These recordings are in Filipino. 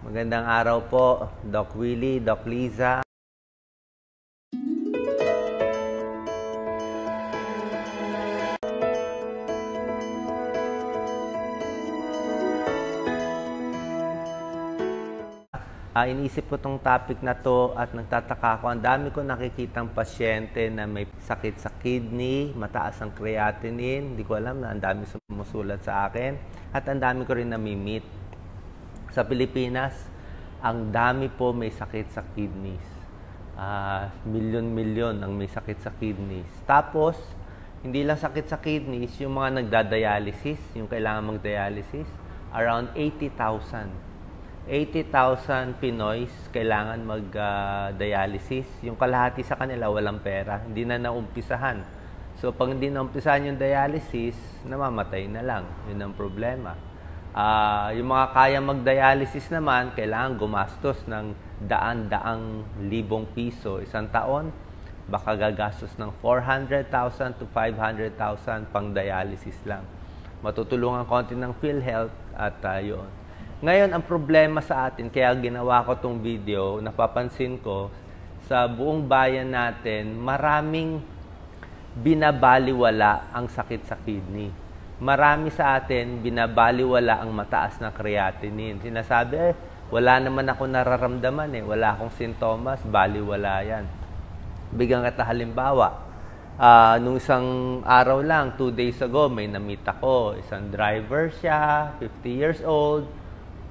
Magandang araw po, Doc Willie, Doc Liza. Iniisip ko tong topic na to at nagtataka ko. Ang dami ko nakikitang pasyente na may sakit sa kidney, mataas ang creatinine. Hindi ko alam na ang dami sumusulat sa akin. At ang dami ko rin namimit. Sa Pilipinas, ang dami po may sakit sa kidneys. Milyon-milyon ang may sakit sa kidneys. Tapos, hindi lang sakit sa kidneys, yung mga nagda-dialysis, yung kailangan mag-dialysis, around 80,000. 80,000 Pinoys kailangan mag-dialysis. Yung kalahati sa kanila walang pera. Hindi na naumpisahan. So, pag hindi naumpisahan yung dialysis, namamatay na lang. Yun ang problema. Yung mga kaya mag-dialysis naman, kailangan gumastos ng daan-daang libong piso isang taon. Baka gagastos ng 400,000 to 500,000 pang dialysis lang. Matutulungan konti ng PhilHealth at yun. Ngayon, ang problema sa atin, kaya ginawa ko tong video, napapansin ko, sa buong bayan natin, maraming binabaliwala ang sakit sa kidney. Marami sa atin, binabaliwala ang mataas na creatinine. Sinasabi, wala naman ako nararamdaman wala akong sintomas, baliwala yan. Bigyan kita halimbawa, nung isang araw lang, 2 days ago, may na-meet ako, isang driver siya, 50 years old,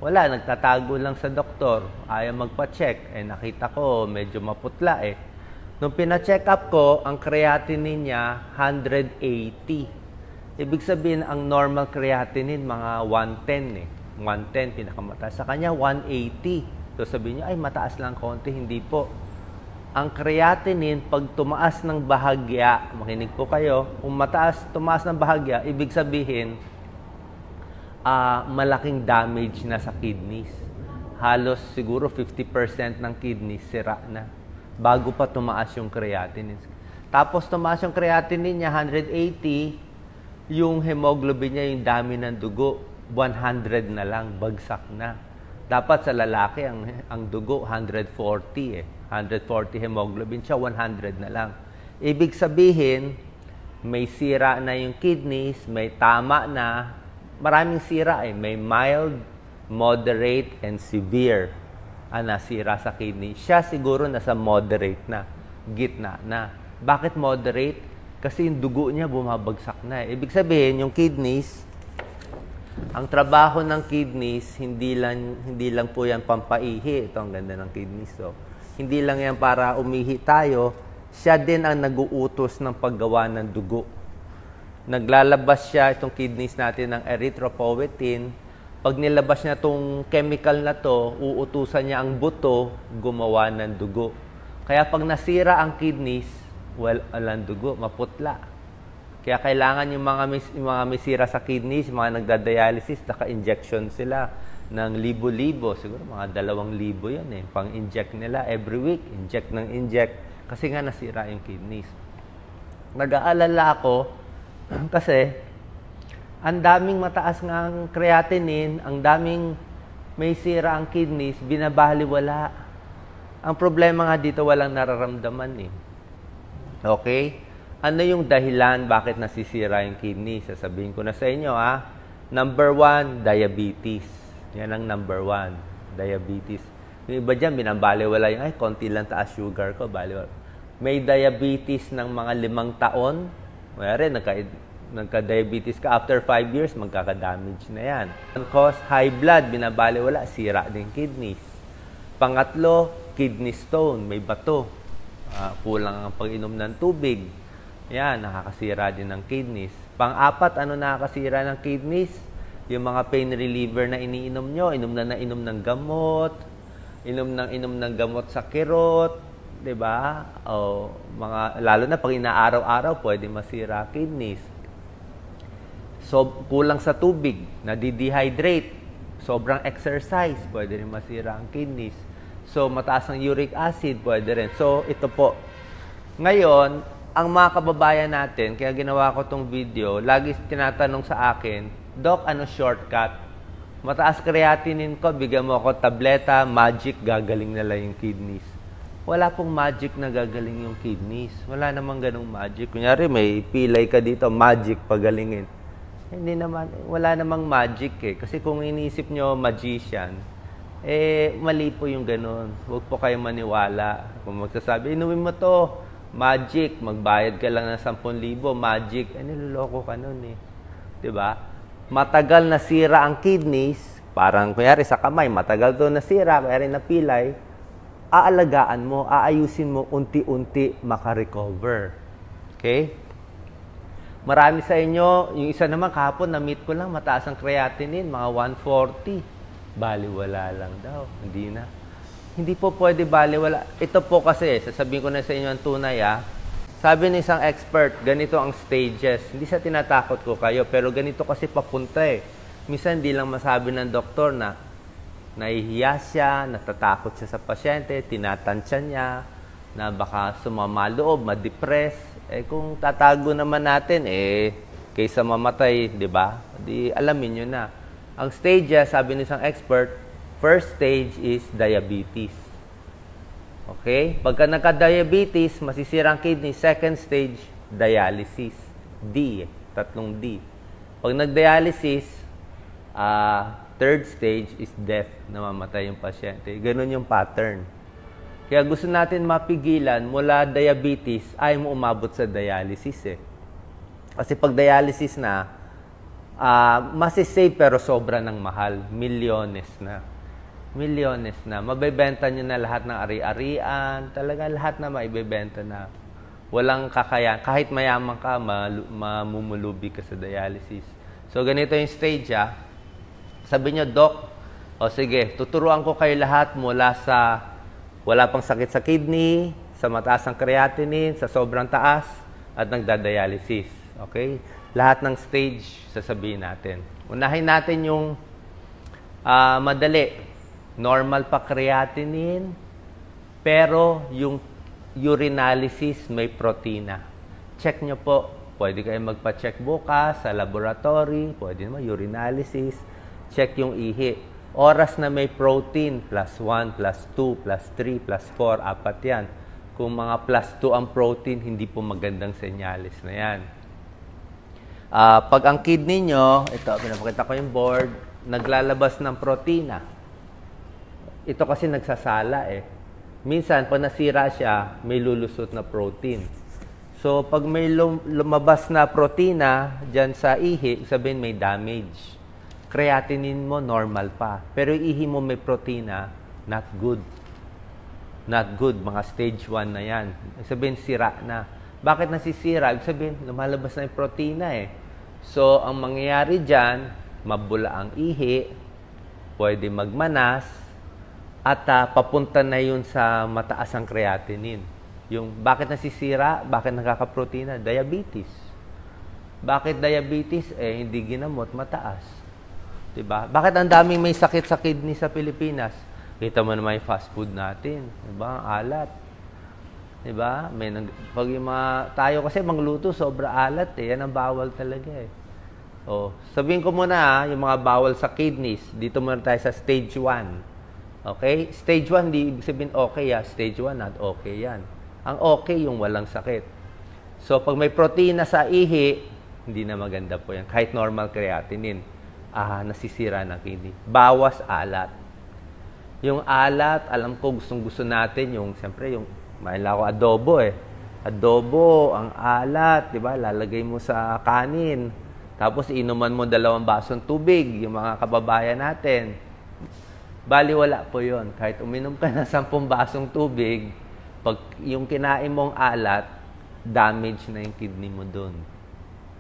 wala, nagtatago lang sa doktor. Ayaw magpa-check. Nakita ko, medyo maputla Nung pina-check up ko, ang creatinine niya, 180. Ibig sabihin, ang normal creatinine, mga 110 110, pinakamataas. Sa kanya, 180. So sabihin niyo, ay, mataas lang konti. Hindi po. Ang creatinine, pag tumaas ng bahagya, makinig po kayo, kung tumaas ng bahagya, ibig sabihin, malaking damage na sa kidneys. Halos siguro 50% ng kidneys sira na bago pa tumaas yung creatinine. Tapos tumaas yung creatinine niya, 180, yung hemoglobin niya, yung dami ng dugo, 100 na lang, bagsak na. Dapat sa lalaki, ang dugo, 140 140 hemoglobin siya, 100 na lang. Ibig sabihin, may sira na yung kidneys, may tama na, maraming sira may mild, moderate, and severe nasira sa kidney. Siya siguro nasa moderate na, gitna na. Bakit moderate? Kasi yung dugo niya bumabagsak na Ibig sabihin, yung kidneys, ang trabaho ng kidneys, hindi lang po yan pampaihi. Ito ang ganda ng kidneys. So, hindi lang yan para umihi tayo. Siya din ang nag-uutos ng paggawa ng dugo. Naglalabas siya, itong kidneys natin, ng erythropoietin. Pag nilabas niya itong chemical na to, uutusan niya ang buto gumawa ng dugo. Kaya pag nasira ang kidneys, walang dugo, maputla. Kaya kailangan yung mga may sira sa kidneys, mga nagda-dialysis, naka-injection sila ng libo-libo. Siguro mga 2,000 yan Pang-inject nila every week, inject ng inject. Kasi nga nasira yung kidneys. Nag-aalala ako, kasi, ang daming mataas nga ang creatinine, ang daming may sira ang kidneys, binabaliwala. Ang problema nga dito, walang nararamdaman Okay? Ano yung dahilan bakit nasisira yung kidneys? Sasabihin ko na sa inyo, Number 1, diabetes. Yan ang number 1, diabetes. Yung iba dyan, binabaliwala yung, konti lang taas sugar ko, baliwala. May diabetes ng mga 5 taon, mayroon, nagka-diabetes ka, after 5 years, magkaka-damage na yan. Ang cause, high blood, binabaliwala, sira din kidneys. Pangatlo, kidney stone, may bato. Kulang ang pag-inom ng tubig. Yan, nakakasira din ng kidneys. Pang-apat, ano nakakasira ng kidneys? Yung mga pain reliever na iniinom nyo, inom ng gamot, inom ng gamot sa kirot, diba? Lalo na pag inaaraw-araw, pwede masira kidneys. So, kulang sa tubig, nadi-dehydrate. Sobrang exercise, pwede rin masira ang kidneys. So, mataas ang uric acid, pwede rin. So, ito po. Ngayon, ang mga kababayan natin, kaya ginawa ko tong video, lagi tinatanong sa akin, Doc, ano shortcut? Mataas creatinine ko, bigyan mo ako tableta, magic, gagaling na lang yung kidneys. Wala pong magic na gagaling yung kidneys. Wala namang ganung magic. Kunyari, may pilay ka dito, magic, pagalingin. Hindi naman, wala namang magic eh. Kasi kung iniisip nyo, magician, mali po yung ganun. Huwag po kayong maniwala. Kung magsasabi, inumin mo to, magic, magbayad ka lang ng 10,000, magic, niloloko ka nun eh. Diba? Matagal nasira ang kidneys, parang kunyari sa kamay, matagal to nasira, kaya rin napilay, aalagaan mo, aayusin mo, unti-unti makarecover. Okay? Marami sa inyo, yung isa naman kahapon, na-meet ko lang, mataas ang creatinine, mga 140. Baliwala lang daw. Hindi na. Hindi po pwede baliwala. Ito po kasi, sasabihin ko na sa inyo ang tunay Sabi ng isang expert, ganito ang stages. Hindi sa tinatakot ko kayo, pero ganito kasi papunta Minsan hindi lang masabi ng doktor na nahihiya siya, natatakot siya sa pasyente, tinatansya niya, na baka sumama loob, ma-depress. Kung tatago naman natin, kaysa mamatay, di ba? Di alamin nyo na. Ang stages, sabi ng isang expert, first stage is diabetes. Okay? Pagka nagka-diabetes, masisira ang kidney. Second stage, dialysis. D, 3 D. Pag nag-dialysis, third stage is death, namamatay yung pasyente. Ganun yung pattern. Kaya gusto natin mapigilan mula diabetes, ay mo umabot sa dialysis Kasi pag dialysis na, masisave pero sobra ng mahal. Milyones na. Milyones na. Mabebenta nyo na lahat ng ari-arian. Talaga lahat na maibebenta na. Walang kakayan. Kahit mayaman ka, mamumulubi ka sa dialysis. So, ganito yung stage Sabi nyo, Doc, sige, tuturuan ko kayo lahat mula sa wala pang sakit sa kidney, sa mataas ang creatinine, sa sobrang taas, at nagda-dialysis. Okay? Lahat ng stage, sasabihin natin. Unahin natin yung madali. Normal pa creatinine, pero yung urinalysis may protina. Check nyo po. Pwede kayo magpa-check bukas sa laboratory. Pwede naman urinalysis. Check yung ihi. Oras na may protein, +1, +2, +3, +4, 4 yan. Kung mga +2 ang protein, hindi po magandang senyales na yan. Pag ang kidney nyo, ito, pinapakita ko yung board, naglalabas ng protina. Ito kasi nagsasala Minsan, pag nasira siya, may lulusot na protein. So, pag may lumabas na protina dyan sa ihi, sabihin may damage. Creatinine mo, normal pa. Pero ihi mo may protina, not good. Not good. Mga stage 1 na yan. Sabihin, sira na. Bakit nasisira? Ibig sabihin, lumalabas na yung protina So, ang mangyayari dyan, mabula ang ihi, pwede magmanas, at papunta na yun sa mataas ang creatinine. Yung bakit nasisira, bakit nakakaprotina? Diabetes. Bakit diabetes? Hindi ginamot, mataas. Diba? Bakit ang daming may sakit sa kidney sa Pilipinas? Kita mo naman yung fast food natin. Diba? Ang alat. Diba? Pag yung tayo kasi mangluto, sobra alat Yan ang bawal talaga sabihin ko muna yung mga bawal sa kidneys. Dito muna tayo sa stage 1. Okay? Stage 1, hindi ibig sabihin okay Stage 1, not okay yan. Ang okay yung walang sakit. So, pag may protina sa ihi, hindi na maganda po yan. Kahit normal creatinine, nasisira ng kidney. Bawas alat. Yung alat, alam ko gustong-gusto natin siyempre, mahila ko adobo Adobo, ang alat, di ba? Lalagay mo sa kanin. Tapos, inuman mo 2 basong tubig, yung mga kababayan natin. Bali, wala po yun. Kahit uminom ka ng 10 basong tubig, pag yung kinain mong alat, damage na yung kidney mo dun.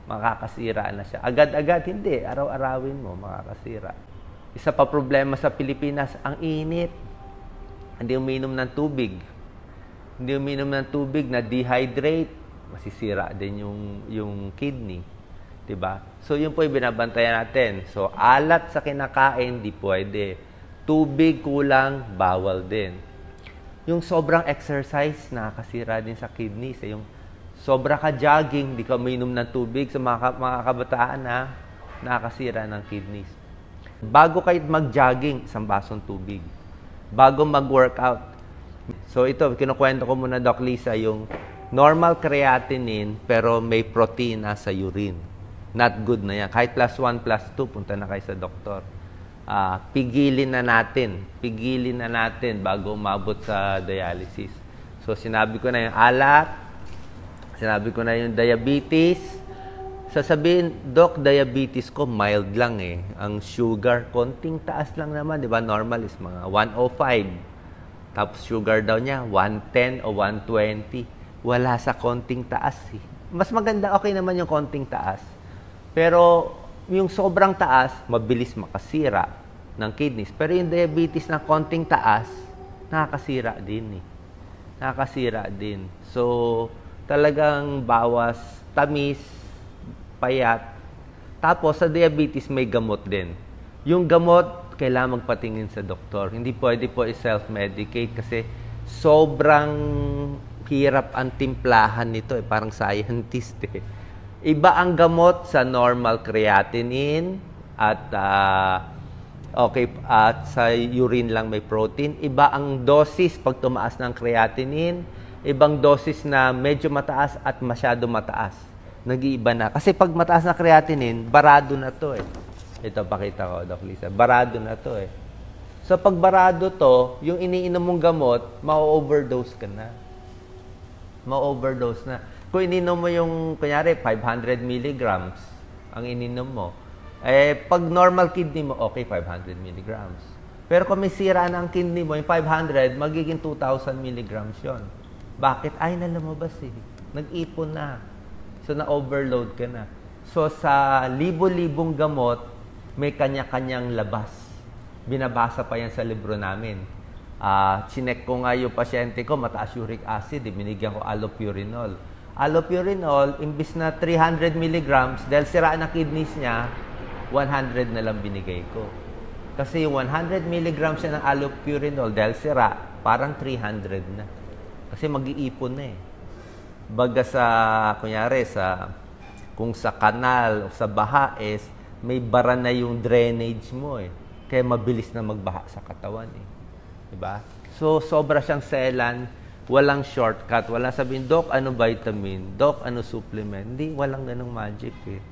Makakasira na siya. Agad-agad, hindi. Araw-arawin mo, makakasira. Isa pa problema sa Pilipinas, ang init. Hindi uminom ng tubig. Hindi uminom ng tubig, na dehydrate, masisira din yung kidney. Diba? So, yun po yung binabantayan natin. So, alat sa kinakain, di pwede. Tubig kulang, bawal din. Yung sobrang exercise, nakakasira din sa kidneys. Yung sobra ka jogging, di ka uminom ng tubig sa mga kabataan nakakasira ng kidneys. Bago kayo mag-jogging, isang basong tubig. Bago mag-workout. So ito, kinukwento ko muna, Doc Lisa, yung normal creatinine pero may protein na sa urine. Not good na yan. Kahit +1, +2, punta na kayo sa doktor. Pigilin na natin bago umabot sa dialysis. So sinabi ko na yung alat, sinabi ko na yung diabetes. Sasabihin, Doc, diabetes ko mild lang eh. Ang sugar, konting taas lang naman, di ba? Normal is mga 105. Tapos sugar daw niya, 110 o 120. Wala sa konting taas eh. Mas maganda, okay naman yung konting taas. Pero yung sobrang taas, mabilis makasira ng kidneys. Pero yung diabetes na konting taas, nakakasira din eh. Nakakasira din. So, talagang bawas tamis, payat. Tapos, sa diabetes, may gamot din. Yung gamot, kailangan magpatingin sa doktor. Hindi pwede po i-self-medicate kasi sobrang hirap ang timplahan nito. Parang scientist eh. Iba ang gamot sa normal creatinine at sa urine lang may protein. Iba ang dosis pag tumaas ng creatinine. Ibang dosis na medyo mataas at masyado mataas. Nag-iiba na. Kasi pag mataas na creatinine, barado na to eh. Ito, pakita ko, Doc Lisa. Barado na to eh. So, pag barado to, yung iniinom mong gamot, ma-overdose ka na. Ma-overdose na. Kung ininom mo yung, kunyari, 500 milligrams ang ininom mo, eh, pag normal kidney mo, okay, 500 milligrams. Pero kung may sira na ang kidney mo, yung 500, magiging 2,000 milligrams yun. Bakit? Ay, nalamabas eh. Nag-ipon na. So, na-overload ka na. So, sa libo-libong gamot, may kanya-kanyang labas. Binabasa pa yan sa libro namin. Chinek ko nga yung pasyente ko, mataas uric acid, binigyan ko allopurinol. Allopurinol, imbis na 300 milligrams, dahil sira na kidneys niya, 100 na lang binigay ko. Kasi 100 milligrams siya ng allopurinol, dahil sira, parang 300 na. Kasi mag-iipon na eh. Baga sa, kunyari, kung sa kanal o sa baha is, may bara na yung drainage mo eh. Kaya mabilis na magbaha sa katawan eh. Diba? So, sobra siyang selan, walang shortcut, walang sabihin, Doc, ano vitamin? Doc, ano supplement? Hindi, walang ganong magic eh.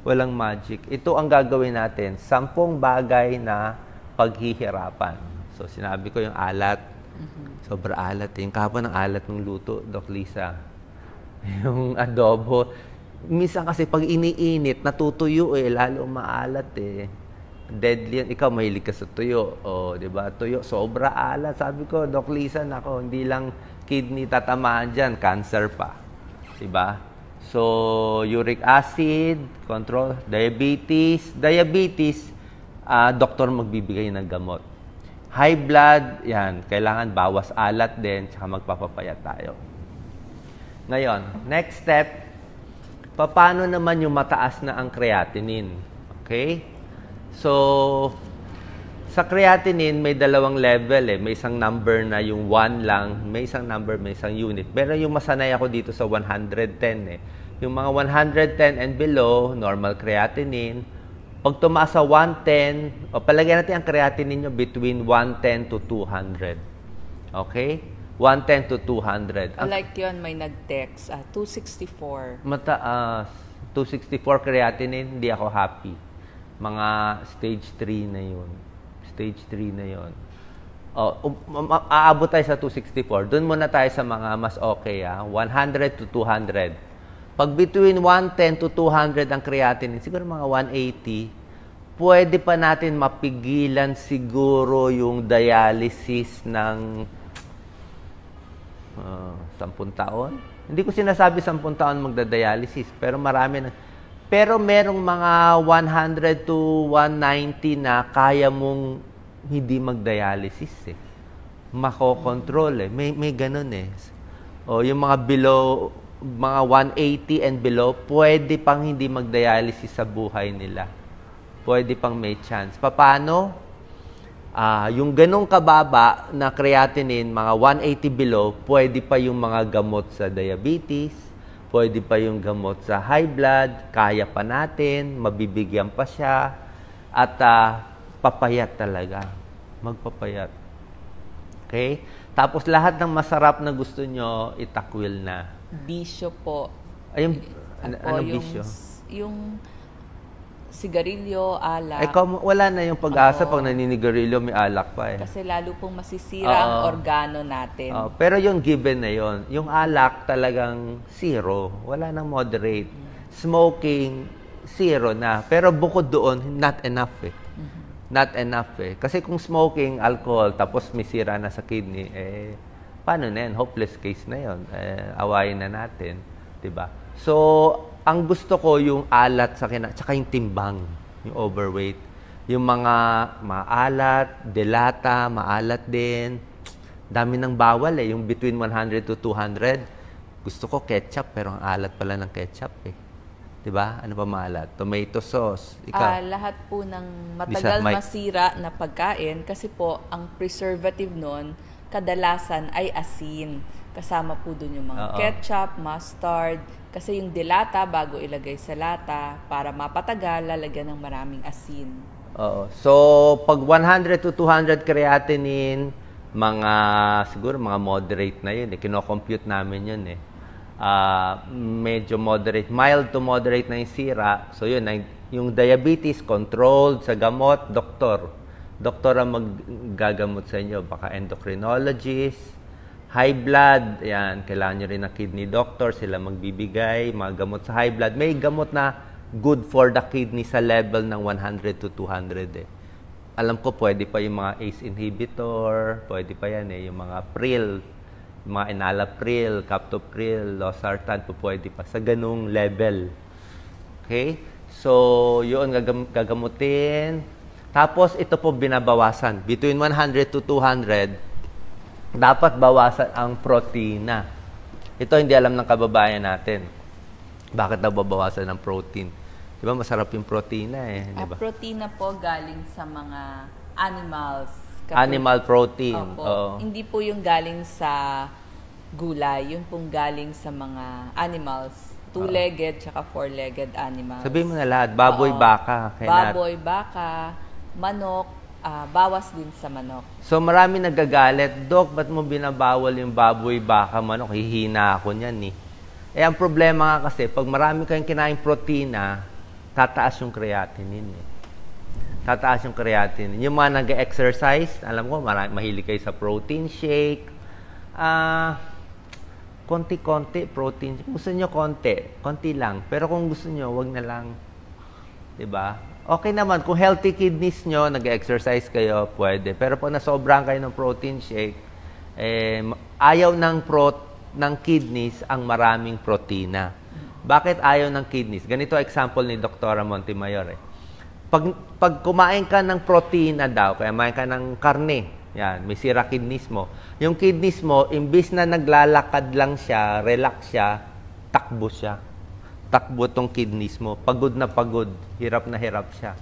Walang magic. Ito ang gagawin natin, 10 bagay na paghihirapan. So, sinabi ko yung alat. Sobra alat eh. Yung kahapon ng alat ng luto, Doc Lisa. Yung adobo. Minsan kasi pag iniinit, natutuyo eh, lalo maalat eh. Deadly yan. Ikaw, mahilig ka sa tuyo. O, di ba? Tuyo, sobra alat. Sabi ko, Doc Lisa, nako, hindi lang kidney tatamaan dyan, cancer pa. Di ba? So, uric acid, control, diabetes. Diabetes, doktor magbibigay ng gamot. High blood, yan, kailangan bawas alat din, tsaka magpapapayat tayo. Ngayon, next step, paano naman yung mataas na ang creatinine? Okay? So, sa creatinine, may dalawang level eh. May isang number na yung 1 lang, may isang number, may isang unit. Pero yung masanay ako dito sa 110 eh. Yung mga 110 and below, normal creatinine. Pag tumaas sa 110, o palagyan natin ang creatinine nyo between 110 to 200. Okay? 110 to 200. Like yun, may nag-text, 264. Mataas. 264 creatinine, hindi ako happy. Mga stage 3 na yun. Stage 3 na yun. Aabot tayo sa 264. Doon muna tayo sa mga mas okay. 100 to 200. Pag between 110 to 200 ang creatinine, siguro mga 180, pwede pa natin mapigilan siguro yung dialysis ng 10 taon. Hindi ko sinasabi 10 taon magda-dialysis, pero marami na. Pero merong mga 100 to 190 na kaya mong hindi mag-dialysis eh. Makokontrol eh. May ganun eh. O yung mga below, mga 180 and below, pwede pang hindi mag-dialysis sa buhay nila. Pwede pang may chance. Paano? Yung ganong kababa na creatinine, mga 180 below, pwede pa yung mga gamot sa diabetes, pwede pa yung gamot sa high blood, kaya pa natin, mabibigyan pa siya. At Papayat talaga. Magpapayat. Okay? Tapos lahat ng masarap na gusto nyo, itakwil na. Bisyo po. Ayun, Ako, anong bisyo? Yung sigarilyo, alak. Wala na yung pag-asa Oo. pag naninigarilyo, may alak pa eh. Kasi lalo pong masisira ang Oo. organo natin. Pero yung given na yon, yung alak talagang zero. Wala nang moderate. Smoking, zero na. Pero bukod doon, not enough eh. Not enough eh. Kasi kung smoking, alcohol, tapos may sira na sa kidney, paano na yan? Hopeless case na yon. Awayin na natin. Diba? So, ang gusto ko yung alat sa tsaka yung timbang, yung overweight. Yung mga maalat, delata, maalat din. Dami ng bawal eh, yung between 100 to 200. Gusto ko ketchup, pero ang alat pala ng ketchup eh. 'Di ba? Ano pa maalat? Tomato sauce. Ikaw? Lahat po ng matagal masira na pagkain kasi po ang preservative nun kadalasan ay asin. Kasama po dun yung mga ketchup, mustard, kasi yung delata bago ilagay sa lata para mapatagal, lalagyan ng maraming asin. Oo. So, pag 100 to 200 creatinine, siguro mga moderate na yun. Kino-compute namin yun eh. Medyo moderate, mild to moderate na yung sira. So yun, yung diabetes controlled sa gamot, doktor ang maggagamot sa inyo, baka endocrinologist. High blood, yan, kailangan nyo rin ng kidney doctor, sila magbibigay, mga gamot sa high blood. May gamot na good for the kidney sa level ng 100 to 200 eh. Alam ko pwede pa yung mga ACE inhibitor, pwede pa yan eh, yung mga pril, mga enalapril, captopril, losartan, pwede pa sa ganung level. Okay? So, yun gagamutin. Tapos, ito po binabawasan. Between 100 to 200, dapat bawasan ang protina. Ito hindi alam ng kababayan natin. Bakit daw babawasan ng protein? Di ba masarap yung protina eh. Diba? Protina po galing sa mga animals. Animal protein. Opo. Hindi po yung galing sa gulay. Yun pong galing sa mga animals. Two-legged tsaka four-legged animals. Sabihin mo na lahat. Baboy, baka. Baboy, baka, manok, bawas din sa manok. So marami nagagalit, Dok, ba't mo binabawal yung baboy, baka, manok? Hihina ako niyan eh. Ang problema nga kasi, pag marami kayong kinain protina, tataas yung creatinine eh. Tataas yung creatinine. Yung mga nag-exercise, alam ko, mahilig kayo sa protein shake. Konti-konti protein. Gusto nyo konti lang. Pero kung gusto nyo, wag na lang. Diba? Okay naman, kung healthy kidneys nyo, nag-exercise kayo, pwede. Pero pag nasobrang kayo ng protein shake, ayaw ng kidneys ang maraming protina. Bakit ayaw ng kidneys? Ganito example ni Dr. Montemayor eh. Pag kumain ka ng protina daw, kaya kumain ka ng karne, yan, may sira kidneys mo. Yung kidneys mo, imbis na naglalakad lang siya, relax siya, takbo siya. Takbo tong kidneys mo. Pagod na pagod. Hirap na hirap siya.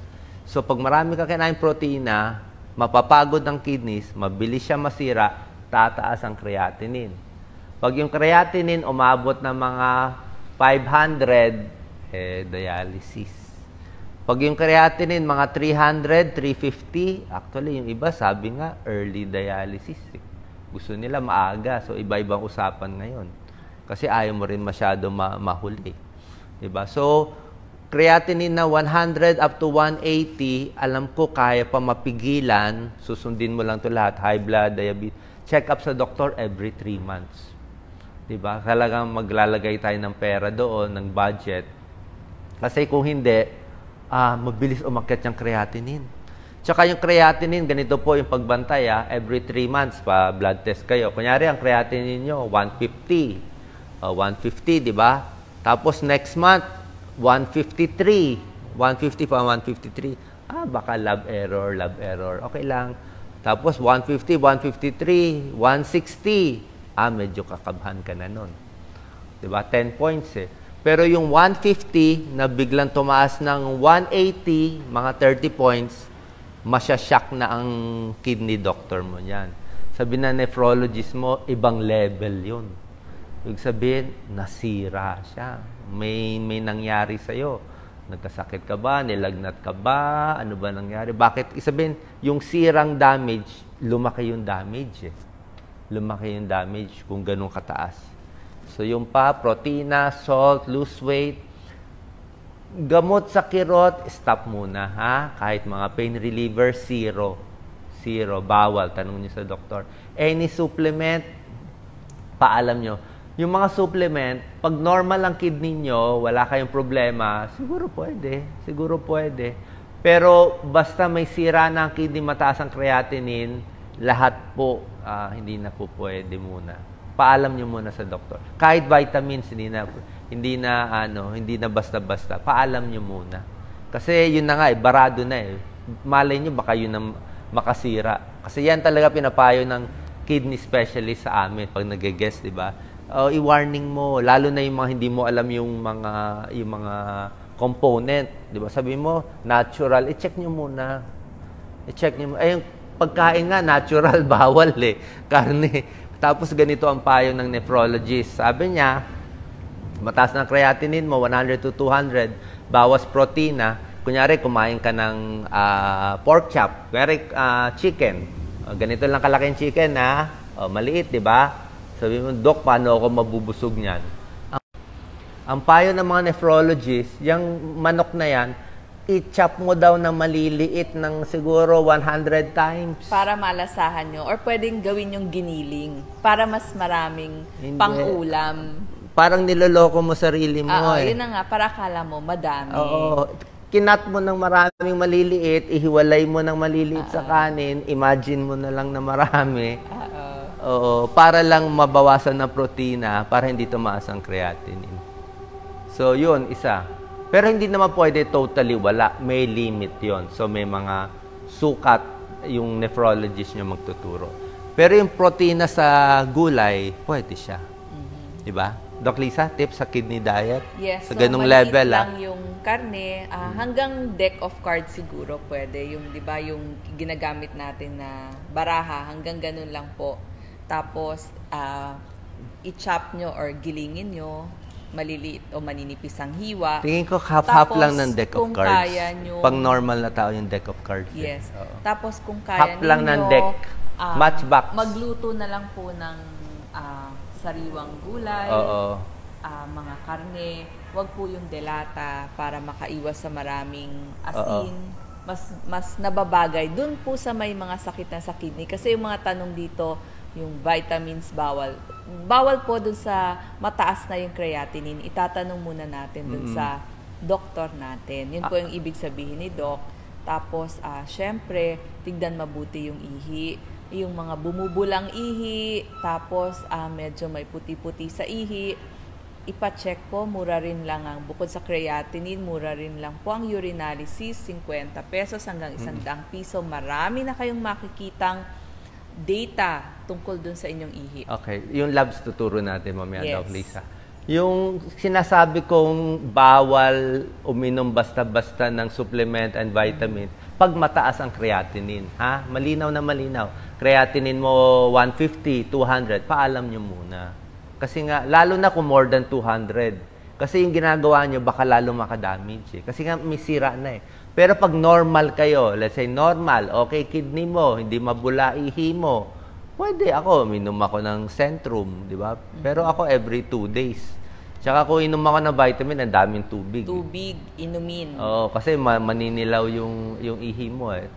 So, pag marami ka kinain protina, mapapagod ang kidneys, mabilis siya masira, tataas ang creatinine. Pag yung creatinine umabot ng mga 500, dialysis. Pag yung creatinine, mga 300, 350, actually, yung iba, sabi nga, early dialysis. Gusto nila maaga. So, iba-ibang usapan ngayon. Kasi ayaw mo rin masyado mahuli. Diba? So, creatinine na 100 up to 180, alam ko kaya pa mapigilan. Susundin mo lang to lahat. High blood, diabetes. Check up sa doktor every 3 months. Diba? Talagang maglalagay tayo ng pera doon, ng budget. Kasi kung hindi, mabilis umakyat yung creatinine. Tsaka yung creatinine, ganito po yung pagbantay. Every 3 months pa blood test kayo. Kunyari, ang creatinine nyo, 150. 150, di ba? Tapos next month, 153. 150 pa, 153. Baka lab error. Okay lang. Tapos 150, 153, 160. Medyo kakabhan ka na nun. Diba? 10 points eh. Pero yung 150 na biglang tumaas ng 180, mga 30 points, masyashock na ang kidney doctor mo yan. Sabi na nephrologist mo, ibang level yun. Ibig sabihin, nasira siya. May nangyari sa'yo. Nagkasakit ka ba? Nilagnat ka ba? Ano ba nangyari? Bakit? Isabihin, yung sirang damage, lumaki yung damage eh. Lumaki yung damage kung ganun kataas. So yung protina, salt, lose weight, gamot sa kirot, stop muna ha. Kahit mga pain reliever, zero. Zero, bawal. Tanong niyo sa doktor. Any supplement, paalam nyo. Yung mga supplement, pag normal ang kidney nyo, wala kayong problema, siguro pwede. Siguro pwede. Pero basta may sira na ang kidney, mataas ang creatinine, lahat po, hindi na po pwede muna. Paalam nyo muna sa doktor. Kahit vitamins, hindi na basta-basta. Paalam nyo muna. Kasi yun na nga, barado na eh. Malay nyo, baka yun ang makasira. Kasi yan talaga pinapayo ng kidney specialist sa amin pag nag-guest, di ba? I-warning mo, lalo na yung mga hindi mo alam yung mga component, di ba? Sabi mo, natural, i-check nyo muna. I-check nyo muna. Ay, yung pagkain nga, natural, bawal eh. Karne. Tapos ganito ang payo ng nephrologist. Sabi niya, mataas ng creatinine mo, 100 to 200, bawas protina. Kunyari, kumain ka ng pork chop, kunyari chicken. Ganito lang kalaking chicken na, maliit, di ba? Sabi mo, Dok, paano ako mabubusog niyan? Ang payo ng mga nephrologist, yung manok na yan, i-chop mo daw na maliliit ng siguro 100 times. Para malasahan nyo. Or pwedeng gawin yung giniling. Para mas maraming pang-ulam. Parang niloloko mo sarili mo eh. Yun na nga, para akala mo, madami. Oo. Kinat mo ng maraming maliliit, ihiwalay mo ng maliliit sa kanin, imagine mo na lang na marami. Oo, para lang mabawasan ng protina, para hindi tumaas ang creatinine. So, yun, isa. Pero hindi naman pwede totally wala. May limit yon. So, may mga sukat yung nephrologist nyo magtuturo. Pero yung protina sa gulay, pwede siya. Diba? Doc Lisa, tips sa kidney diet? Yes. Sa ganung level, lang yung karne, hanggang deck of cards siguro pwede. Yung, di ba, yung ginagamit natin na baraha, hanggang ganun lang po. Tapos, i-chop nyo or gilingin nyo, maliliit o maninipis ang hiwa. Tingin ko half-half lang ng deck of cards. Kaya nyo, pang normal na tao yung deck of cards. Yes. Eh. Tapos, kung kaya half lang ng deck. Matchbox. Magluto na lang po ng sariwang gulay, mga karne. Huwag po yung delata para makaiwas sa maraming asin. Mas nababagay dun po sa may mga sakit na sa kidney. Kasi yung mga tanong dito, yung vitamins bawal. Bawal po dun sa mataas na yung creatinine. Itatanong muna natin dun sa doktor natin. Yun po yung ibig sabihin ni Doc. Tapos, syempre, tignan mabuti yung ihi. Yung mga bumubulang ihi, tapos medyo may puti-puti sa ihi. Ipa-check po, mura rin lang ang, bukod sa creatinine, mura rin lang po ang urinalysis, 50 pesos hanggang 100 piso. Marami na kayong makikitang data tungkol dun sa inyong ihi. Okay. Yung labs tuturo natin mamaya, Yes. Doc Lisa. Yung sinasabi kong bawal uminom basta-basta ng supplement and vitamin, pag mataas ang creatinine, ha? Malinaw na malinaw. Creatinine mo 150, 200, paalam nyo muna. Kasi nga, lalo na kung more than 200. Kasi yung ginagawa nyo, baka lalo makadamage eh. Kasi nga, may sira na eh. Pero pag normal kayo, let's say normal, okay, kidney mo, hindi mabula ihi mo, pwede ako, minom ako ng Centrum, di ba? Pero ako every 2 days. Tsaka kung inom ako ng vitamin, ang daming tubig. Tubig, inumin. Oo, kasi maninilaw yung ihi mo eh.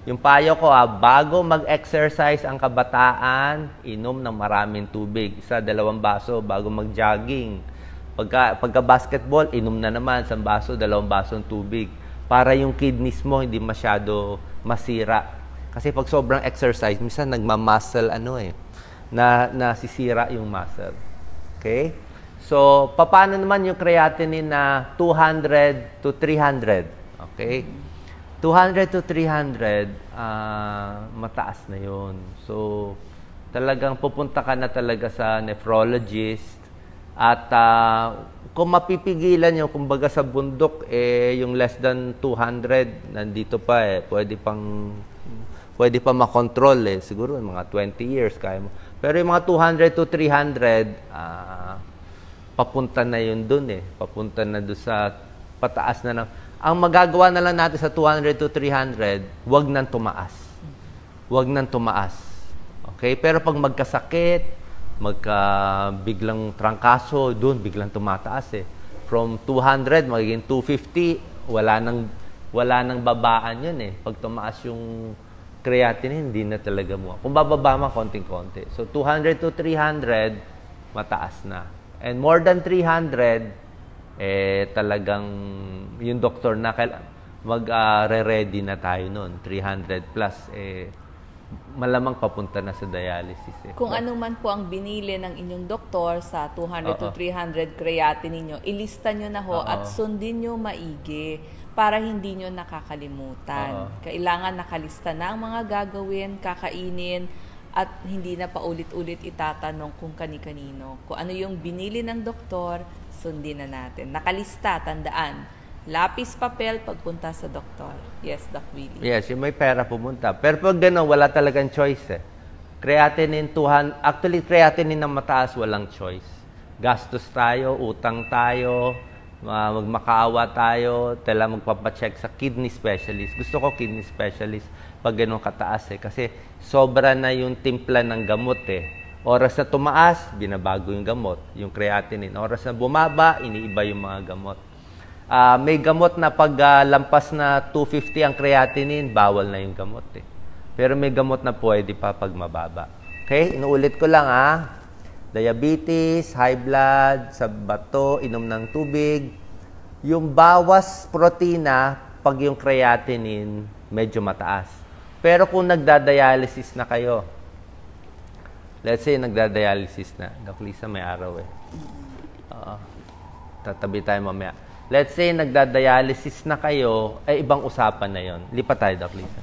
Yung payo ko, bago mag-exercise ang kabataan, inom ng maraming tubig. 1-2 baso bago mag-jogging. Pagka-basketball, inom na naman 1 baso, 2 basong tubig. Para yung kidneys mo hindi masyado masira. Kasi pag sobrang exercise, minsan nagma-muscle nasisira yung muscle. Okay? So, paano naman yung creatinine na 200 to 300? Okay? 200 to 300, mataas na yun. So, talagang pupunta ka na talaga sa nephrologist. At kung mapipigilan yung, kumbaga sa bundok, yung less than 200, nandito pa pwede pa makontrol Siguro mga 20 years kaya mo. Pero yung mga 200 to 300, papunta na yun dun Papunta na dun sa pataas na Ang magagawa na lang natin sa 200 to 300, wag nang tumaas. Wag nang tumaas. Okay? Pero pag magkasakit, biglang trangkaso, doon biglang tumataas eh. From 200 magiging 250, wala nang babaan yun eh. Pag tumaas yung creatinine, hindi na talaga mo. Kung bababa man, konting-konti. So 200 to 300, mataas na. And more than 300, talagang yung doktor na mag-ready na tayo noon. 300 plus, malamang papunta na sa dialysis. Kung ano man po ang binili ng inyong doktor sa 200 to 300 creatinine ninyo, ilista nyo na ho at sundin nyo maigi para hindi nyo nakakalimutan. Kailangan nakalista na ang mga gagawin, kakainin, at hindi na paulit-ulit itatanong kung kani-kanino. Kung ano yung binili ng doktor, sundin na natin. Nakalista, tandaan. Lapis, papel, pagpunta sa doktor. Yes, Doc Willie. Yes, yung may pera pumunta. Pero pag gano'n, wala talagang choice eh. Creatinine 200, actually creatinine na mataas, walang choice. Gastos tayo, utang tayo, magmakaawa tayo, magpapacheck sa kidney specialist. Gusto ko kidney specialist pag gano'n kataas eh. Kasi sobra na yung timpla ng gamot eh. Oras na tumaas, binabago yung gamot, yung creatinine. Oras na bumaba, iniiba yung mga gamot. May gamot na pag lampas na 250 ang creatinine, bawal na yung gamot eh. Pero may gamot na pwede pa pag mababa. Okay? Inuulit ko lang diabetes, high blood, sa bato, inom ng tubig. Yung bawas protina, pag yung creatinine, medyo mataas. Pero kung nagda-dialysis na kayo, let's say nagda-dialysis na, Doc Lisa, may araw eh. Tatabi tayo mamaya. Let's say nagda-dialysis na kayo, ibang usapan na yon. Lipat tayo, Doc Lisa.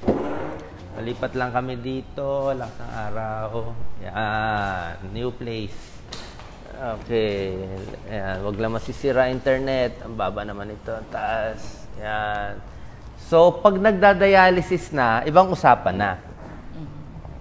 Lipat lang kami dito, lakas ng araw. Yan, new place. Okay. Yan, wag lang masisira internet. Ang baba naman ito, taas. Yan. So, pag nagda-dialysis na, ibang usapan na.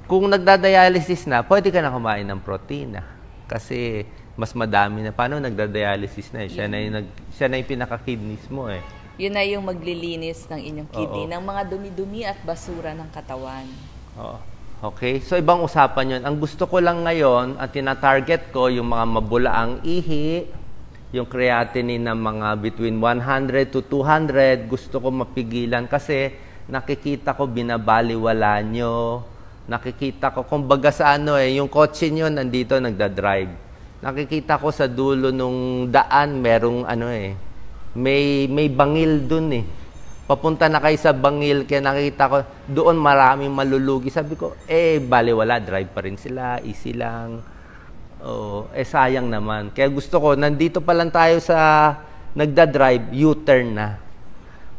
Kung nagda-dialysis na, pwede ka na kumain ng protina. Kasi mas madami na. Paano nagda-dialysis na? Siya na yung pinaka-kidneys mo eh. Yun na yung maglilinis ng inyong kidney, ng mga dumi-dumi at basura ng katawan. Okay? So, ibang usapan yun. Ang gusto ko lang ngayon, ang tina-target ko, yung mga mabulaang ihi, yung creatinine ng mga between 100 to 200, gusto ko mapigilan kasi nakikita ko binabaliwala nyo. Nakikita ko, kumbaga sa yung kotse nyo nandito nagda-drive. Nakikita ko sa dulo nung daan, merong may bangil dun eh. Papunta na kayo sa bangil, kaya nakita ko, doon maraming malulugi. Sabi ko, baliwala, drive pa rin sila, easy lang. Sayang naman. Kaya gusto ko, nandito pa lang tayo sa nagda-drive, U-turn na.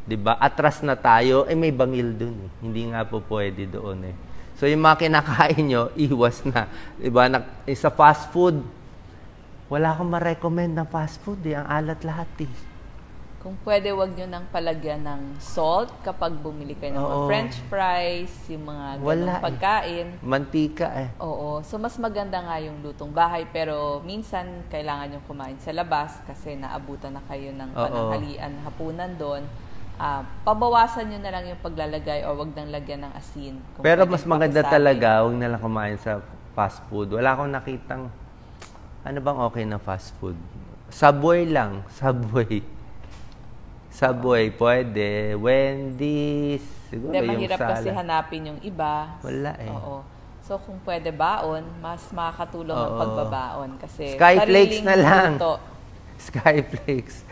Diba? Atras na tayo, may bangil dun eh. Hindi nga po pwede doon eh. So, yung mga kinakain nyo, iwas na. Diba? Sa fast food, wala akong ma-recommend ng fast food eh. Ang alat lahat eh. Kung pwede, wag nyo nang palagyan ng salt kapag bumili kayo ng mga french fries, yung mga ganong pagkain. Mantika eh. Oo. So, mas maganda nga yung lutong bahay. Pero minsan, kailangan nyo kumain sa labas kasi naabutan na kayo ng pananghalian, hapunan doon. Pabawasan nyo na lang yung paglalagay o wag nang lagyan ng asin. Pero mas maganda talaga, wag na lang kumain sa fast food. Wala akong nakitang, ano bang okay na fast food? Subway lang. Subway, pwede. Wendy's. Siguro yung mahirap kasi hanapin yung iba. Wala eh. Oo. So, kung pwede baon, mas makakatulong ang pagbabaon. Kasi Skyflakes na lang. Skyflakes.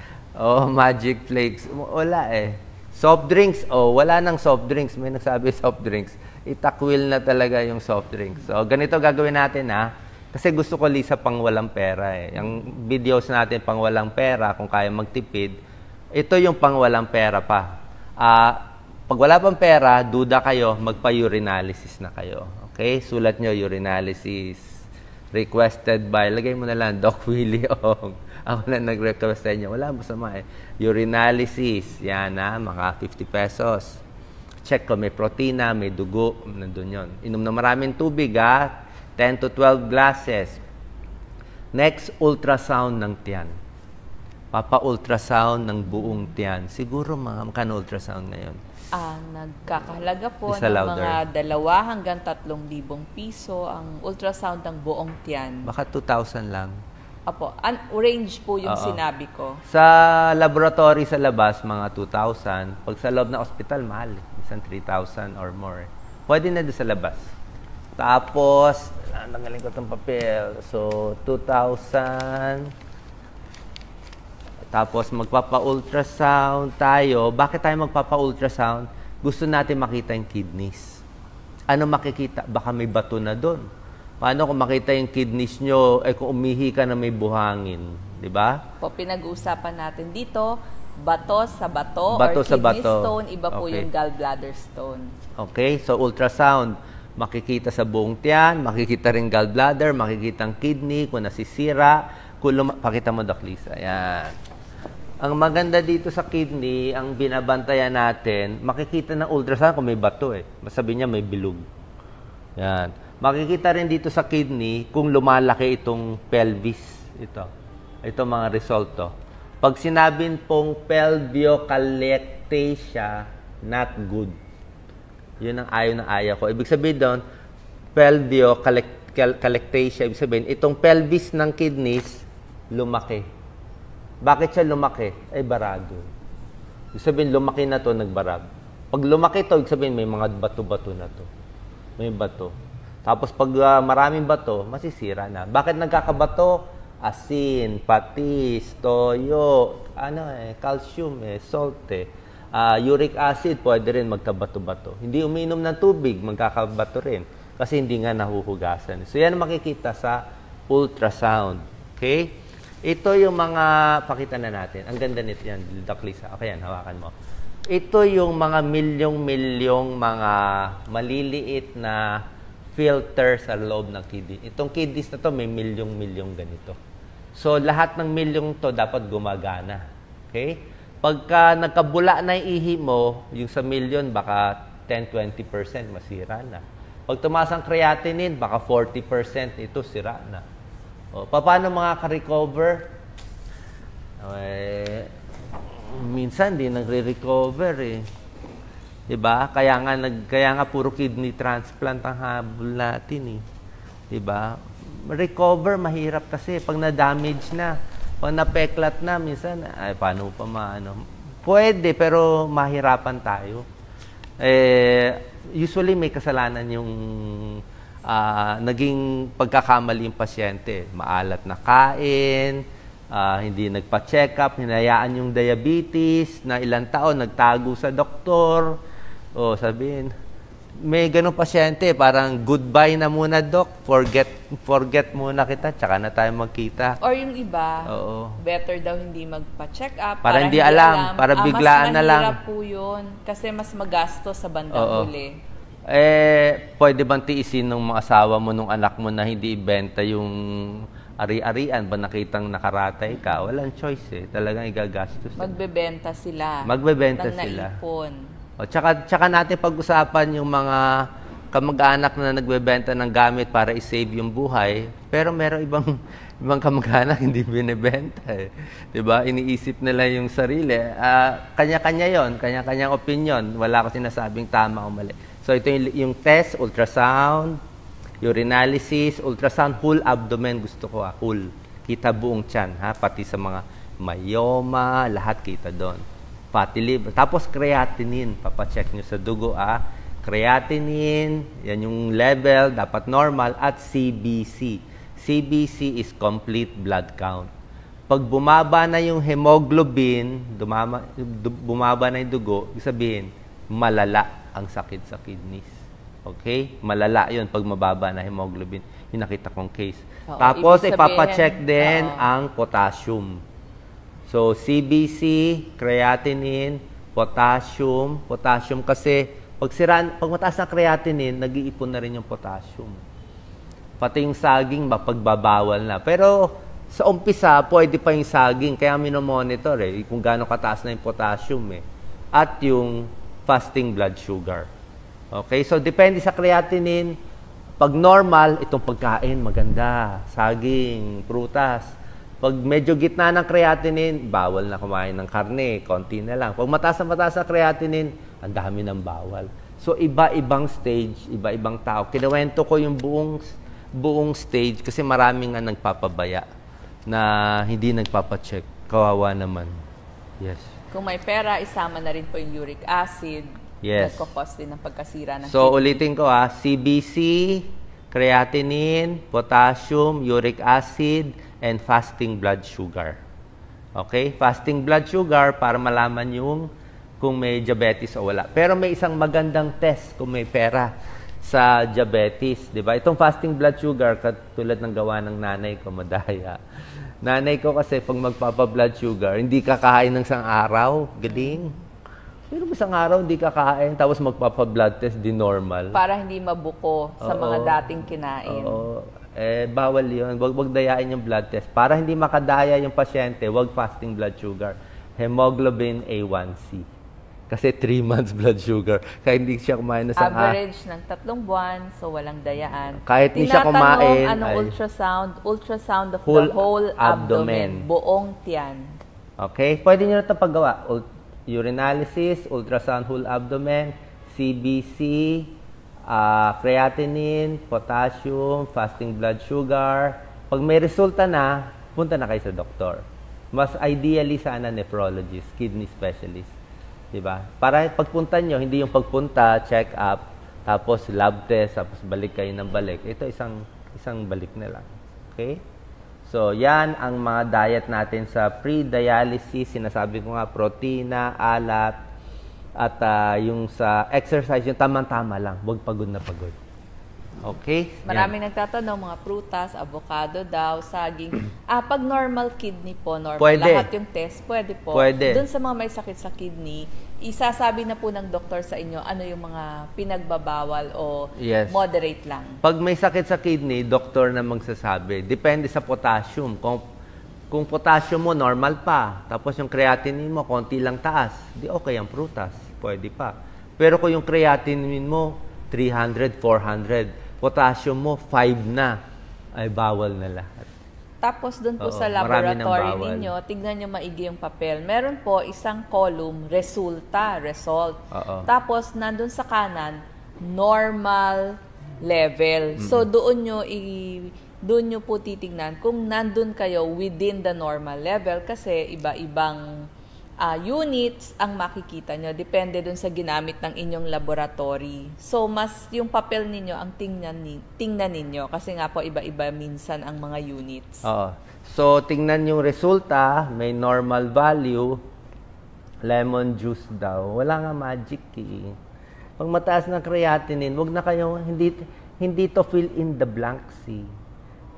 Magic Flakes. Wala eh. Soft drinks. Wala nang soft drinks. May nagsabi soft drinks. Itakwil na talaga yung soft drinks. So, ganito gagawin natin Kasi gusto ko, Lisa, pang walang pera eh. Yung videos natin pang walang pera, kung kaya magtipid, ito yung pang walang pera pa. Pag wala pang pera, duda kayo, magpa-urinalysis na kayo. Okay? Sulat nyo, urinalysis. Requested by, lagay mo na lang, Doc Willie Ong. Ako na nag-request sa inyo. Wala, masama eh. Urinalysis. Yan mga 50 pesos. Check ko, may protina, may dugo. Nandun yun. Inom na maraming tubig 10 to 12 glasses. Next, ultrasound ng tiyan. Papa-ultrasound ng buong tiyan. Siguro magkano ultrasound ngayon? Nagkakahalaga po ng mga 2 hanggang 3,000 piso ang ultrasound ng buong tiyan. Baka 2,000 lang. Apo, range po yung sinabi ko. Sa laboratory sa labas, mga 2,000. Pag sa loob ng ospital, mahal. Isang 3,000 or more. Pwede na doon sa labas. Tapos, nanggaling ko itong papel. So, 2,000. Tapos, magpapa-ultrasound tayo. Bakit tayo magpapa-ultrasound? Gusto natin makita yung kidneys. Ano makikita? Baka may bato na doon. Paano kung makita yung kidneys nyo, kung umihi ka na may buhangin? Di ba? Po, pinag-uusapan natin dito, bato sa bato or kidney stone. Iba po yung gallbladder stone. Okay, so ultrasound. Makikita sa buong tiyan, makikita rin gallbladder, makikita ang kidney, kung nasisira. Pakita mo, Doc Lisa. Ayan. Ang maganda dito sa kidney, ang binabantayan natin, makikita ng ultrasound kung may bato Masabi niya may bilog. Yan. Makikita rin dito sa kidney kung lumalaki itong pelvis. Ito mga resulto. Pag sinabing pong pelviocalectasia, not good. Yun ang ayaw na ayaw ko. Ibig sabihin doon, pelviocalectasia, ibig sabihin, itong pelvis ng kidneys, lumaki. Bakit siya lumaki? Barado. Ibig sabihin, lumaki na to, nagbarag. Pag lumaki to, ibig sabihin, may mga bato-bato na to. May bato. Tapos pag maraming bato, masisira na. Bakit nagkakabato? Asin, patis, toyo, calcium, salt, uric acid, pwede rin magkabato-bato. Hindi uminom ng tubig, magkakabato rin. Kasi hindi nga nahuhugasan. So yan makikita sa ultrasound. Okay? Ito yung mga, pakita na natin. Ang ganda nito yan, Doc Lisa. Okay yan, hawakan mo. Ito yung mga milyong-milyong mga maliliit na filter sa loob ng kidney. Itong kidneys na to may milyong-milyong ganito. So, lahat ng milyong to dapat gumagana. Okay? Pagka nagkabula na yung ihi mo, yung sa milyon, baka 10-20% masira na. Pag tumaas ang creatinine, baka 40% ito sira na. O, paano makaka-recover? Minsan, di nagre-recover Diba? Kaya nga puro kidney transplant ang habol natin Diba? Recover mahirap kasi pag na-damage na, pag na-peklat na minsan, paano pa Pwede pero mahirapan tayo. Usually may kasalanan yung naging pagkakamali yung pasyente. Maalat na kain, hindi nagpa-check up, hinayaan yung diabetes na ilang taon, nagtago sa doktor. Sabihin, may ganong pasyente, parang goodbye na muna, Doc. Forget muna kita, tsaka na tayo magkita. Or yung iba, better daw hindi magpa-check up. Para hindi alam, para biglaan na lang. Mas mahirap po yun, kasi mas magasto sa bandang huli. Pwede bang tiisin ng mga asawa mo, nung anak mo na hindi ibenta yung ari-arian ba nakitang nakaratay ka? Walang choice Talagang igagastos. Magbebenta sila. Magbebenta sila. Tsaka natin pag-usapan yung mga kamag-anak na nagbebenta ng gamit para i-save yung buhay. Pero meron ibang kamag-anak hindi binibenta Diba? Iniisip nila yung sarili. Kanya-kanya yon, kanya-kanyang opinion. Wala ko sinasabing tama o mali. So ito yung test, ultrasound, urinalysis, ultrasound, whole abdomen gusto ko whole. Kita buong tiyan, pati sa mga myoma, lahat kita doon. Fatty liver. Tapos creatinine, papacheck nyo sa dugo Creatinine, yan yung level, dapat normal, at CBC. CBC is complete blood count. Pag bumaba na yung hemoglobin, bumaba na yung dugo, ibig sabihin, malala ang sakit sa kidneys. Okay? Malala yun pag mababa na hemoglobin. Yung nakita kong case. Tapos, ipapacheck din ang potassium. So, CBC, creatinine, potassium. Potassium kasi, pag mataas na creatinine, nag-iipon na rin yung potassium. Pati yung saging, pagbabawal na. Pero, sa umpisa, pwede pa yung saging. Kaya minomonitor kung gaano kataas na yung potassium At yung fasting blood sugar. Okay? So, depende sa creatinine. Pag normal, itong pagkain, maganda. Saging, prutas. Pag medyo gitna ng creatinine, bawal na kumain ng karne, konti na lang. Pag mataas na creatinine, ang dami ng bawal. So, iba-ibang stage, iba-ibang tao. Kinuwento ko yung buong stage kasi maraming nga nagpapabaya na hindi nagpapacheck. Kawawa naman. Yes. Kung may pera, isama na rin po yung uric acid. Yes. Nagkakos din ng pagkasira ng So, kidney. ulitin ko CBC, creatinine, potassium, uric acid, and fasting blood sugar. Okay? Fasting blood sugar para malaman yung kung may diabetes o wala. Pero may isang magandang test kung may pera sa diabetes. Diba? Itong fasting blood sugar, katulad ng gawa ng nanay ko, madaya. Nanay ko kasi pag magpapa-blood sugar, hindi kakain ng isang araw. Galing. Pero isang araw hindi kakain, tapos magpapa-blood test, di normal. Para hindi mabuko sa mga dating kinain. Oo. Bawal yun. Wag dayain yung blood test. Para hindi makadaya yung pasyente, wag fasting blood sugar. Hemoglobin A1C. Kasi 3 months blood sugar. Kaya hindi siya kumain na sa average ng 3 buwan, so walang dayaan. Kahit hindi siya kumain. Anong ultrasound of the whole abdomen. Buong tiyan. Okay? Pwede nyo na ito paggawa. Urinalysis, ultrasound whole abdomen, CBC, creatinine, potassium, fasting blood sugar. Pag may resulta na, punta na kayo sa doktor. Mas ideally sana nephrologist, kidney specialist. Diba? Para pagpunta nyo, hindi yung pagpunta, check up, tapos lab test, tapos balik kayo ng balik. Ito isang balik na lang. Okay? So, yan ang mga diet natin sa pre-dialysis. Sinasabi ko nga, protina, alat, at yung sa exercise, yung tamang-tama lang. Huwag pagod na pagod. Okay? Maraming nagtatanong, mga prutas, avocado daw, saging. Pag normal kidney po, normal, pwede. Lahat yung test, pwede po. Pwede. Doon sa mga may sakit sa kidney, isasabi na po ng doktor sa inyo ano yung mga pinagbabawal o moderate lang. Pag may sakit sa kidney, doktor na magsasabi. Depende sa potassium. Kung potassium mo normal pa, tapos yung creatinine mo konti lang taas, di okay ang prutas. Pwede pa. Pero kung yung creatinine mo 300, 400, potassium mo 5 na, ay bawal na lahat. Tapos doon po sa laboratory ninyo, tignan nyo maigi yung papel. Meron po isang column, result. Tapos nandun sa kanan, normal level. So doon nyo po titignan kung nandun kayo within the normal level kasi iba-ibang units ang makikita nyo. Depende dun sa ginamit ng inyong laboratory. So, mas yung papel ninyo ang tingnan ninyo. Kasi nga po, iba-iba minsan ang mga units. Oo. So, tingnan yung resulta. May normal value. Lemon juice daw. Wala nga magic eh. Pag mataas na creatinine, wag na kayo, hindi to fill in the blanks eh.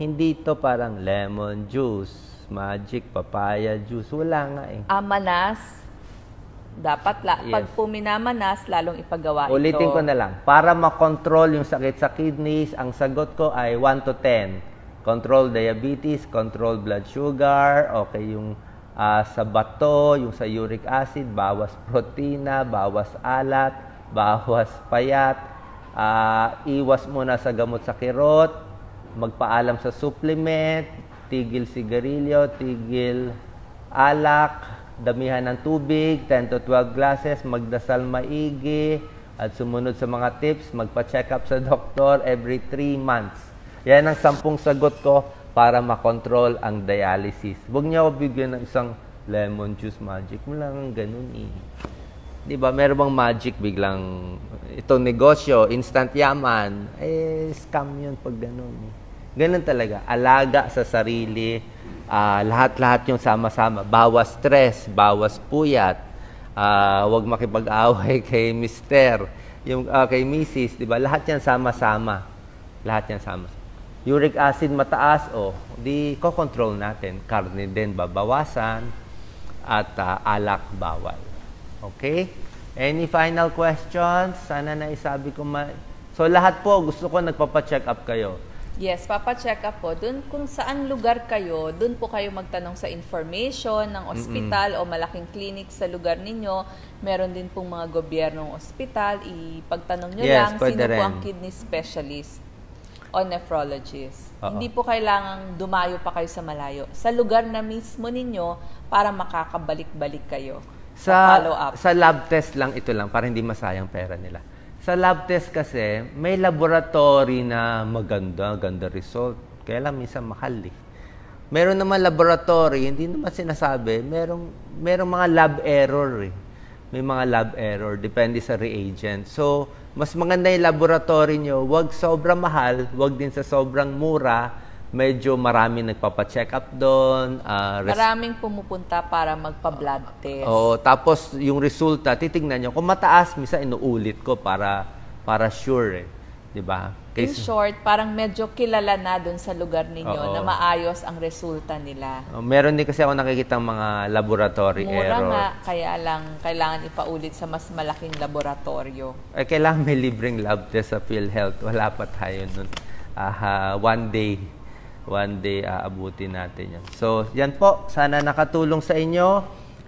Hindi to parang lemon juice, magic, papaya juice. Wala nga eh. Manas, dapat pag puminamanas, lalong ipagawa ito. Ulitin ko na lang. Para makontrol yung sakit sa kidneys, ang sagot ko ay 1 to 10. Control diabetes, control blood sugar, okay yung sa bato, yung sa uric acid, bawas protina, bawas alat, bawas payat, iwas muna sa gamot sa kirot, magpaalam sa supplement, tigil sigarilyo, tigil alak, damihan ng tubig, 10 to 12 glasses, magdasal maigi, at sumunod sa mga tips, magpa-check up sa doktor every 3 months. Yan ang 10 sagot ko para makontrol ang dialysis. Huwag niyo ako bigyan ng isang lemon juice magic. Wala kang ganun eh. Di ba? Meron bang magic biglang itong negosyo, instant yaman, scam yun pag ganun eh. Ganun talaga. Alaga sa sarili. Lahat-lahat yung sama-sama. Bawas stress, bawas puyat. Huwag makipag-away kay mister, yung kay misis, di ba? Lahat yan sama-sama. Lahat yan sama-sama. Uric acid mataas, di ko-control natin. Karne din babawasan at alak bawal. Okay? Any final questions? Sana naisabi ko So lahat po, gusto ko nagpapa-check up kayo. Yes, papa-check up po. Doon kung saan lugar kayo, doon po kayo magtanong sa information ng ospital o malaking clinic sa lugar ninyo. Meron din pong mga gobyernong ospital. Ipagtanong nyo lang sino po ang kidney specialist. o nephrologist. Hindi po kailangang dumayo pa kayo sa malayo. Sa lugar na mismo ninyo para makakabalik-balik kayo sa follow-up. Sa lab test lang ito lang para hindi masayang pera nila. Sa lab test kasi, may laboratory na ganda result. Kaya lang minsan mahal eh. Meron naman laboratory, hindi naman sinasabi, merong mga lab error eh. May mga lab error, depende sa reagent. So, mas maganda yung laboratory nyo, wag sobrang mahal, wag din sa sobrang mura, medyo marami nagpapacheck up doon. Maraming pumupunta para magpa-blood test. Oo, tapos yung resulta, titignan nyo. Kung mataas, minsan inuulit ko para sure eh. Diba? In short, parang medyo kilala na doon sa lugar ninyo na maayos ang resulta nila. Meron din kasi ako nakikita mga laboratory error. Mura nga, kaya lang kailangan ipaulit sa mas malaking laboratorio. Kailangan may libreng lab test sa PhilHealth. Wala pa tayo nun. One day aabutin natin yan. So, yan po. Sana nakatulong sa inyo.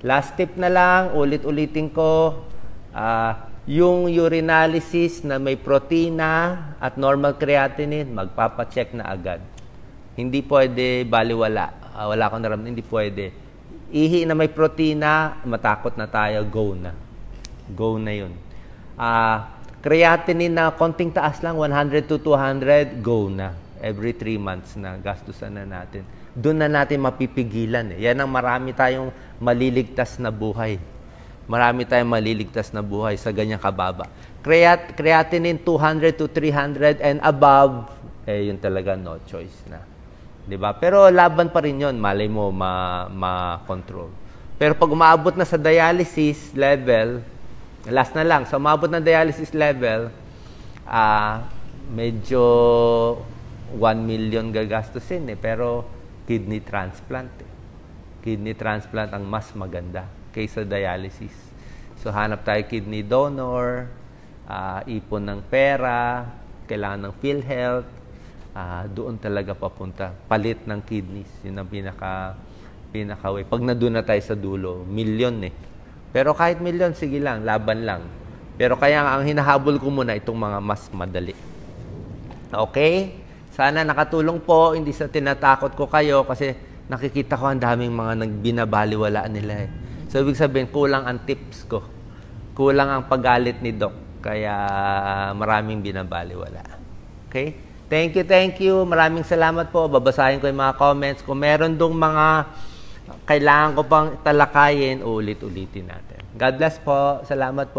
Last tip na lang, ulit-ulitin ko. Yung urinalysis na may protina at normal creatinine, magpapacheck na agad. Hindi pwede baliwala. Wala akong naramdaman, hindi pwede. Ihi na may protina, matakot na tayo, go na. Go na yun. Creatinine na konting taas lang, 100 to 200, go na. Every 3 months na, gastusan na natin. Doon na natin mapipigilan. Yan ang marami tayong maliligtas na buhay. Marami tayong maliligtas na buhay sa ganyang kababa. Creatinine 200 to 300 and above, yun talaga no choice na. 'Di ba? Pero laban pa rin yun, malay mo ma-control. Pero pag umaabot na sa dialysis level, last na lang, sa umabot na dialysis level, medyo 1 million gagastusin pero kidney transplant. Kidney transplant ang mas maganda kaysa dialysis. So, hanap tayo kidney donor, ipon ng pera, kailangan ng PhilHealth, doon talaga papunta. Palit ng kidneys, yun ang pinaka-way. Pag nandun na tayo sa dulo, milyon eh. Pero kahit milyon, sige lang, laban lang. Pero kaya ang hinahabol ko muna itong mga mas madali. Okay? Sana nakatulong po, hindi sa tinatakot ko kayo kasi nakikita ko ang daming mga nagbinabaliwalaan nila eh. So, ibig sabihin, kulang ang tips ko. Kulang ang paggalit ni Doc. Kaya maraming binabaliwala. Okay? Thank you. Maraming salamat po. Babasahin ko yung mga comments. Kung meron dong mga kailangan ko pang talakayin, ulit-ulitin natin. God bless po. Salamat po.